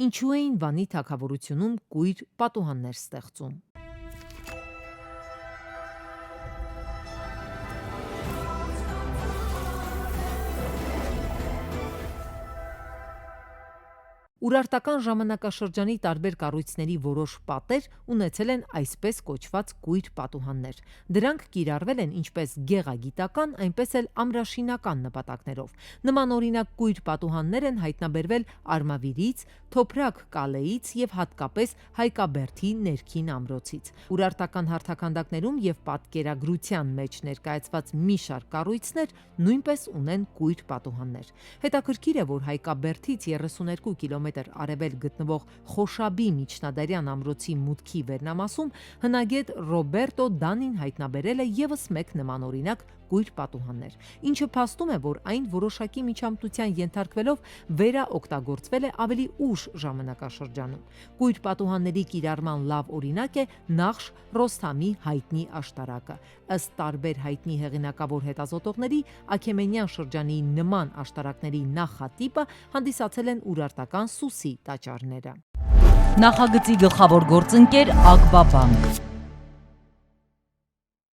Ինչու էին Վանի թագավորությունում կույր պատուհաններ ստեղծում։ Ուրարտական ժամանակաշրջանի տարբեր կառույցների որոշ պատեր ունեցել են այսպես կոչված կույր պատուհաններ։ Դրանք կիրառվել են ինչպես գեղագիտական, այնպես էլ ամրաշինական նպատակներով։ Նման օրինակ կույր պատուհաններ են հայտնաբերվել Արմավիրից, Թոփրակ Կալեից եւ հատկապես Հայկաբերդի ներքին ամրոցից։ Ուրարտական հարթաքանդակներում եւ պատկերագրության մեջ ներկայացված մի շարք կառույցներ նույնպես ունեն կույր պատուհաններ։ Հետաքրքիր է, որ Հայկաբերդից 32 կիլոմետր արևել գտնվող Խոշաբի միջնադարյան ամրոցի մուտքի վերնամասում հնագետ Ռոբերտո Դանին հայտնաբերել է ևս մեկ նմանօրինակ կույր պատուհաններ, ինչը փաստում է, որ այն որոշակի միջամտության ենթարկվելով վերաօգտագործվել է ավելի ուշ ժամանակաշրջանում։ Կույր պատուհանների կիրառման լավ օրինակ է Նախշ Ռոստամի հայտնի աշտարակը։ Ըստ տարբեր հայտնի հեղինակավոր հետազոտողների, Աքեմենյան շրջանի նման աշտարակների նախատիպը հանդիսացել են ուրարտական Սուսի տաճարները։ Նախագծի գլխավոր գործընկեր Ակբաբանկ